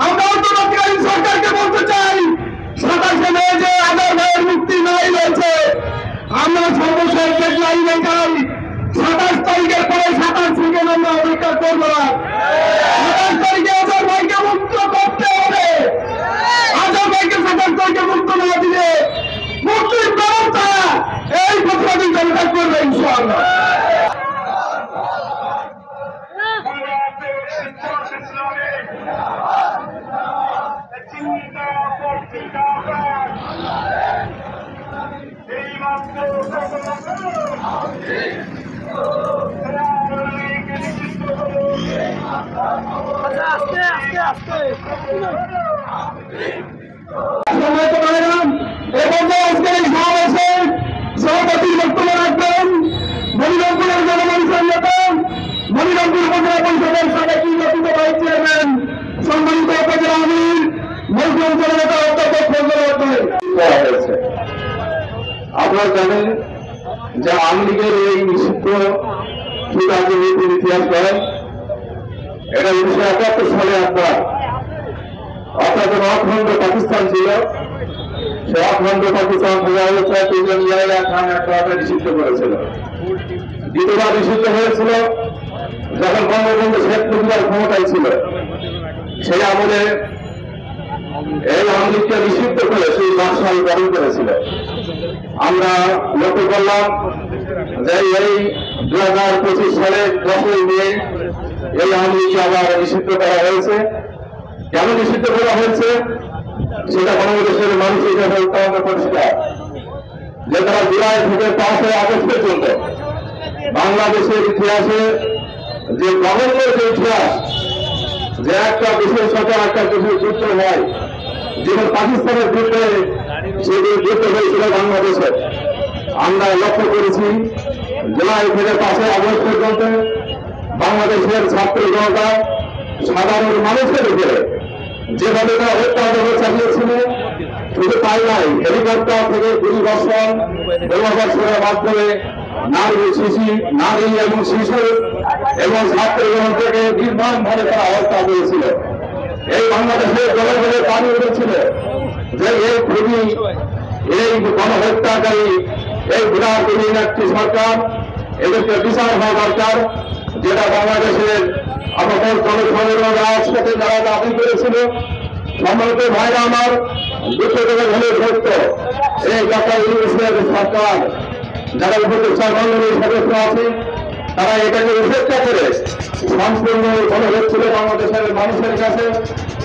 আমরা অন্তর্বর্তীকালীন সরকারকে বলতে চাই, 27শে মে যে আজাদ ভাইয়ের মুক্তি নাই রয়েছে, আমরা সর্বশেষ ডেডলাইনে চাই 27 তারিখের পরে 27 সেকেন্ড আমরা অপেক্ষা করবো না। 27 তারিখে আজাদ ভাইকে মুক্ত করতে হবে। আজাদ ভাইকে 27 তারিখে মুক্ত না দিলে মুক্তির ব্যবস্থা এই প্রতিবাদী জনতা করবে ইনশাআল্লাহ। আস্তে আস্তে আস্তে আজকের এই সমাবেশে সভাপতির বক্তব্য রাখবেন মনিরমপুরের জনমঞ্চের নেতা, মনিরমপুর উপজেলা পরিষদের সাবেক নির্বাচিত ভাইস চেয়ারম্যান, সম্মানিত উপজেলা আমির, মজলুম অঞ্চলের নেতা অধ্যাপক ফজলুল হক। আপনারা জানেন যে আওয়ামী লীগের এই নিষিদ্ধ রাজনীতির ইতিহাস করেন, এটা 1971 সালে একবার, অর্থাৎ অখণ্ড পাকিস্তান ছিল, সে অখণ্ড পাকিস্তান ইমরান খান একটা নিষিদ্ধ করেছিল। দ্বিতীয়বার নিষিদ্ধ হয়েছিল যখন বঙ্গবন্ধু শেখ মুজিবুর ক্ষমতায় ছিল, সেই আমলে এই আওয়ামী লীগকে নিষিদ্ধ করে সেই বাকশাল গ্রহণ করেছিল। আমরা লক্ষ্য করলাম যে এই 2025 সালে 10ই মে এই আওয়ামী লীগকে আবার নিষিদ্ধ করা হয়েছে। কেন নিষিদ্ধ করা হয়েছে সেটা বাংলাদেশের মানুষের কাছে অত্যন্ত পরিষ্কার, যে তারা জুলাই থেকে 5 আগস্ট পর্যন্ত বাংলাদেশের ইতিহাসে যে গভর্নর যে ইতিহাস, যে একটা দেশের সাথে একটা দেশের যুদ্ধ হয়, যেমন পাকিস্তানের যুদ্ধে সেগুলো যুদ্ধ হয়েছিল বাংলাদেশে, আমরা লক্ষ্য করেছি জুলাই থেকে 5 আগস্ট পর্যন্ত বাংলাদেশের ছাত্র জনতা সাধারণ মানুষের উপরে যেভাবে তারা হত্যাযজ্ঞ চালিয়েছিল, শুধু তাই নয়, হেলিকপ্টার থেকে গুলিবর্ষণ, গোলাবর্ষণের মাধ্যমে নারী এবং শিশু এবং ছাত্রগণ থেকে নির্মমভাবে তারা হত্যা করেছিল। এই বাংলাদেশের জনগণের দাবি উঠেছিল যে এই খুবই এই গণহত্যাকারী এই বিরাটবিহীন একটি সরকার, এদেরকে বিচার হওয়া দরকার, যেটা বাংলাদেশের আমাদের জনসাধারণ রাজপথে যারা দাবি করেছিল। সম্মানিত ভাইরা আমার, দুটো থেকে হলে সত্য, এই ডক্টর ইউনূসের সরকার যারা উপদেষ্টা মণ্ডলীর সদস্য আছে, তারা এটাকে উপেক্ষা করে সম্পূর্ণ মনে হচ্ছিল বাংলাদেশের মানুষের কাছে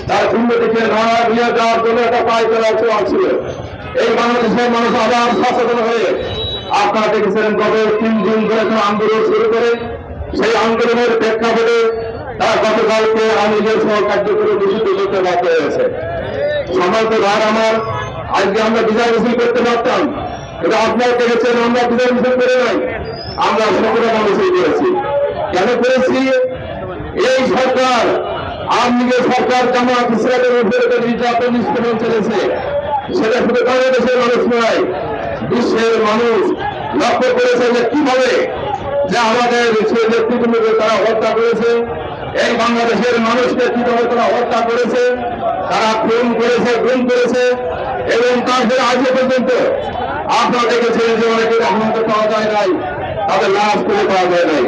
তার উন্নতিকে না নিয়ে যাওয়ার জন্য একটা পায় করার চেষ্টা ছিল। এই বাংলাদেশের মানুষ আবার সচেতন হয়ে আপনারা দেখেছেন গত 3 দিন ধরে আন্দোলন শুরু করে, সেই আন্দোলনের প্রেক্ষাপটে তারা গতকালকে আওয়ামী লীগের সহ কার্যক্রম নিষিদ্ধ করতে বাধ্য হয়েছে। সম্মানিত ভাই আমার, আজকে আমরা বিজয় মিছিল করতে পারতাম, কিন্তু আপনারা দেখেছেন আমরা বিজয় মিছিল করে নাই, আমরা সংগ্রাম মিছিল করেছি। কেন করেছি? এই সরকার আওয়ামী লীগের সরকার জামাত ইসলামের উপরে নির্যাতন নিষ্পেষণ চলেছে, সেটা শুধু বাংলাদেশের মানুষ নয়, বিশ্বের মানুষ লক্ষ্য করেছে যে কিভাবে যে আমাদের সেই নেতৃত্বকে তারা হত্যা করেছে, এই বাংলাদেশের মানুষকে কিভাবে তারা হত্যা করেছে, তারা খুন করেছে, গুম করেছে, এবং তারপরে আজ পর্যন্ত আপনারা দেখেছেন যে অনেকের এখনো পাওয়া যায় নাই, তাদের লাশ খুঁজে পাওয়া যায় নাই।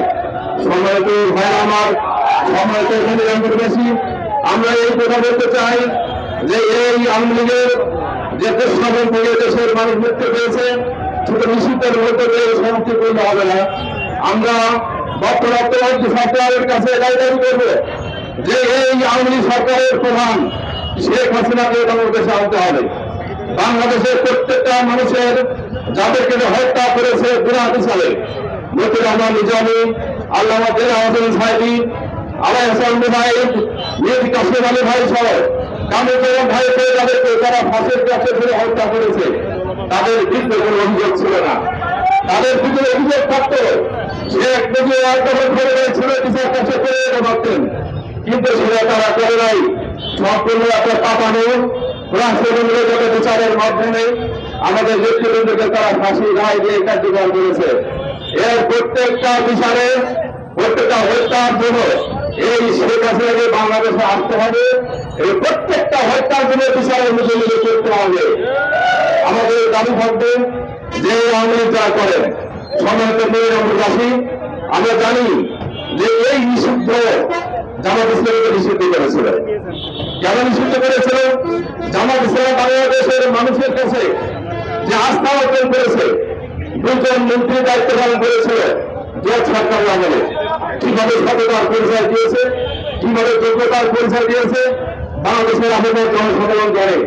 সম্মানিত ভাইরা আমার, সম্মানিত বেশি আমরা এই কথা বলতে চাই যে এই আওয়ামী লীগের যে দেশভাবন থেকে দেশের মানুষ মুক্তি পেয়েছে, শুধু নিষিদ্ধের মধ্যে সমাপ্তি করলে হবে না। আমরা বর্তমান সরকারের কাছে এটাই দাবি করব যে এই আওয়ামী লীগ সরকারের প্রধান শেখ হাসিনাকে বাংলাদেশে আনতে হবে। বাংলাদেশের প্রত্যেকটা মানুষের যাদেরকে হত্যা করেছে বিনা হিসাবে, মতিউর রহমান নিজামী, আল্লামা দেলোয়ার হোসেন সাইদি, আলাই হাসান মুজাহিদ, মীর কাসেম আলী ভাই সহ কামরুজ্জামান ভাইকে যাদেরকে তারা ফাঁসের কাছে ফিরে হত্যা করেছে, তাদের বিরুদ্ধে কোনো অভিযোগ ছিল না। তাদের বিরুদ্ধে অভিযোগ থাকতো শেখ মুজিবুর একদম করে ছিল, বিচার কাছে করে যেতে পারতেন, কিন্তু সেটা তারা করে নাই। সম্পূর্ণ একটা পাতানো রাষ্ট্রমন্ত্রীর যত বিচারের মাধ্যমে আমাদের নেতৃবৃন্দকে তারা ফাঁসি রায় দিয়ে কার্যকর করেছে। এর প্রত্যেকটা বিচারে প্রত্যেকটা হত্যার জন্য এই শেখ হাসিনাকে বাংলাদেশে আসতে হবে, এই প্রত্যেকটা হত্যার জন্য বিচারের মুখে করতে হবে। আমাদের দাবি থাকবে যে আওয়ামী লীগ যা করেন সম্মানিত মেয়রবাসী, আমরা জানি যে এই নিষিদ্ধ জামাত ইসলামকে নিষিদ্ধ করেছিল। কেন নিষিদ্ধ করেছিল? জামাত ইসলাম বাংলাদেশের মানুষের কাছে যে আস্থা অর্জন করেছে, দুজন মন্ত্রী দায়িত্ব পালন করেছিল জোট সরকার আমলে, কিভাবে সততার পরিচয় দিয়েছে, কিভাবে যোগ্যতার পরিচয় দিয়েছে বাংলাদেশের আবেদন জনসাধারণ করে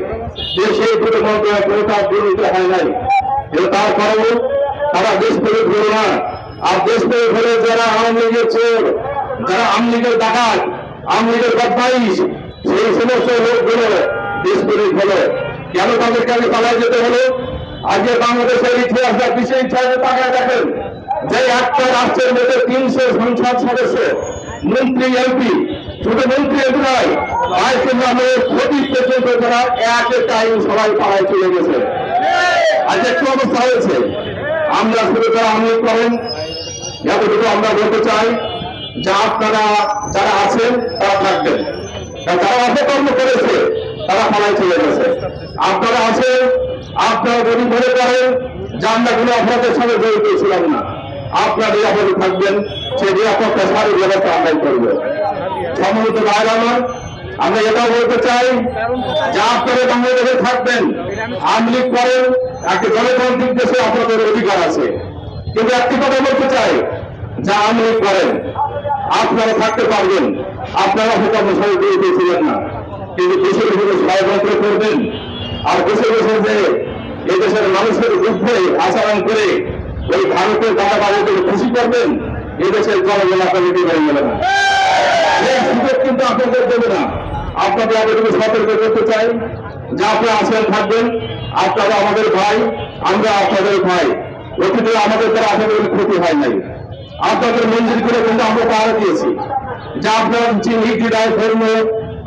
যে সেই দুটো মন্ত্রণালয় কোনো তার দুর্নীতি হয় নাই। কিন্তু তারপরেও তারা দেশপ্রেমিক হল না। আর দেশপ্রেমিক হলে যারা আওয়ামী লীগের চোর, যারা আওয়ামী লীগের ডাকাত, আওয়ামী লীগের বদমাইশ, সেই সমস্ত লোকগুলো দেশপ্রেমিক হলো। কেন তাদেরকে আগে পালায় যেতে হলো? আজকে বাংলাদেশের ইতিহাসটা বিশেষ ইতিহাসে তাকায় দেখেন যে একটা রাষ্ট্রের মধ্যে 300 সংসদ সদস্য, মন্ত্রী, এমপি, শুধু মন্ত্রী এমপি নয়, আইনের ক্ষতি পর্যন্ত তারা এক টাইম সবাই পাড়ায় চলে গেছে। আজ একটু অবস্থা হয়েছে। আমরা শুধু তারা আমল করেন, এতটুকু আমরা বলতে চাই যে আপনারা যারা আছেন তারা থাকবেন, যারা অপকর্ম করেছে তারা পাড়ায় চলে গেছে। আপনারা আছেন, আপনারা যদি মনে করেন যে আমরা কোনো অপরাধের সঙ্গে জড়িত ছিলাম না, আপনারা নিরাপদে থাকবেন, সেই নিরাপত্তা সারি ব্যবস্থা আমরাই করব। সম্মানিত ভাইরা আমার, আমরা এটাও বলতে চাই যে আপনারা বাংলাদেশে থাকবেন, আওয়ামী লীগ করেন, একটা গণতান্ত্রিক দেশে আপনাদের অধিকার আছে। কিন্তু একটি কথা বলতে চাই যে আওয়ামী লীগ করেন, আপনারা থাকতে পারবেন, আপনারা অপকর্ম সঙ্গে জড়িত ছিলেন না, কিন্তু দেশের ভিতরে ষড়যন্ত্র করবেন আর বসে বসে যে এই দেশের মানুষের বিরুদ্ধে আচরণ করে ওই ভারতের দাদাবাড়িদের খুশি করবেন, এই দেশের জনগণ আপনাদেরকে বেড়ে গেল না। এই সুযোগ কিন্তু আপনাদের দেবে না। আপনাদের আমাদেরকে সতর্ক করতে চাই যে আপনারা আছেন, থাকবেন, আপনারা আমাদের ভাই, আমরা আপনাদের ভাই। অতীতে আমাদের দ্বারা আপনাদের ক্ষতি হয় নাই। আপনাদের মঞ্জুর করে কিন্তু আমরা পাহারা দিয়েছি যে আপনার নীতিদায় ধর্ম,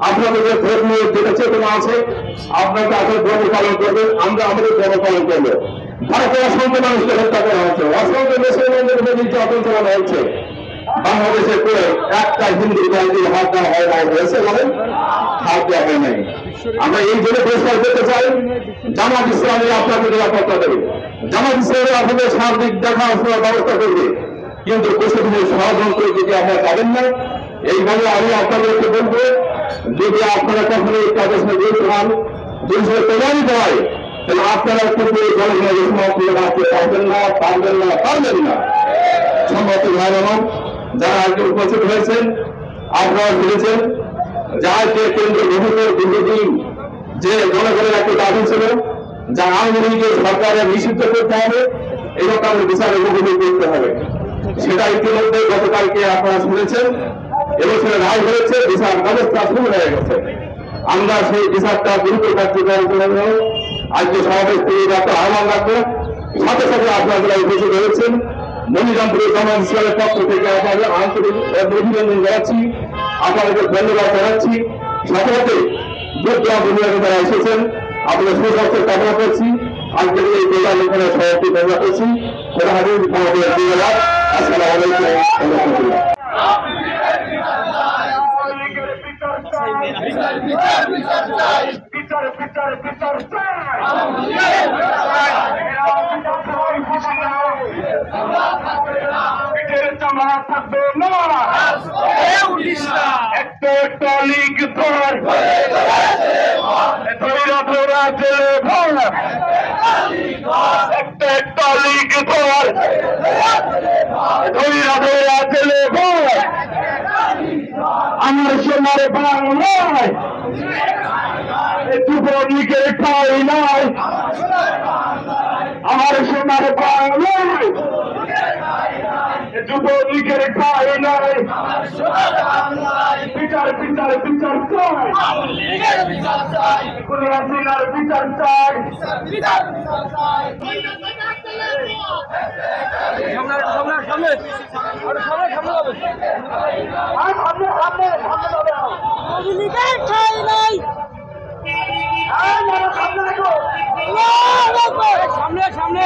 আপনাদের যে ধর্মীয় যেটা চেতনা আছে, আপনাকে আপনার ধর্ম পালন করবেন, আমরা আমাদের ধর্ম পালন করবো। ভারতে অসংখ্য মানুষকে হত্যা করা হচ্ছে, অসংখ্য মুসলমানদের উপর নির্যাতন চালানো হচ্ছে। বাংলাদেশে করে একটা হিন্দু জাতির হাত দেওয়া হয় নাই, হয়েছে বলেন? হাত দেওয়া হয় নাই। আমরা এই জন্য পরিষ্কার করতে চাই, জামাত ইসলামী আপনাদের নিরাপত্তা দেবে, জামাত ইসলামী আপনাদের সার্বিক দেখাশোনার ব্যবস্থা করবে। কিন্তু বসে বসে ষড়যন্ত্র যদি আমরা যাবেন না, এইভাবে আমি আপনাদেরকে বলবো, যদি আপনারা কখনো এই কাজের সঙ্গে জড়িত হন, যদি সে প্রমাণিত হয়, তাহলে আপনারা কিন্তু জনগণের সমাপ্তিতে রাখতে পারবেন না, পারবেন না, পারবেন না। সম্ভবত ভাই আমার যারা আজকে উপস্থিত হয়েছেন, আপনারা বুঝেছেন যাকে কেন্দ্র গঠনের দীর্ঘদিন যে জনগণের একটা দাবি ছিল যা আওয়ামী লীগের সরকারের নিষিদ্ধ করতে হবে এবং তাদের বিচারের মুখোমুখি করতে হবে, সেটা ইতিমধ্যে গতকালকে আপনারা শুনেছেন এবং সেটা রায় হয়েছে, বিচার ব্যবস্থা শুরু হয়ে গেছে। আমরা সেই বিচারটা দ্রুত কার্যকর জন্য আজকে সমাবেশ থেকে একটা আহ্বান রাখবো। সাথে সাথে আপনারা যারা উপস্থিত হয়েছেন, মনিরামপুরের জামাত ইসলামের পক্ষ থেকে আপনাদের আন্তরিক অভিনন্দন জানাচ্ছি, আপনাদেরকে ধন্যবাদ জানাচ্ছি। সাথে সাথে যারা এসেছেন আপনাদের সুস্বাস্থ্যের কামনা করছি। আজকের এই প্রোগ্রাম এখানে সভাপতি কামনা করছি। আসসালামু আলাইকুম ওয়া রাহমাতুল্লাহ। থাকবে না একটা লীগ ধর ধরা ধরা জেলে ভর, একটা লীগ ধর ধরা ধরা জেলে ভর। আমার সোনার বাংলায় যুবলীগের ঠাই নাই, আমার সোনার বাংলায় যুবলীগের ঠাই নাই। বিচার বিচার বিচার চাই, কোন হাসিনার বিচার চাই। সামনে সামনে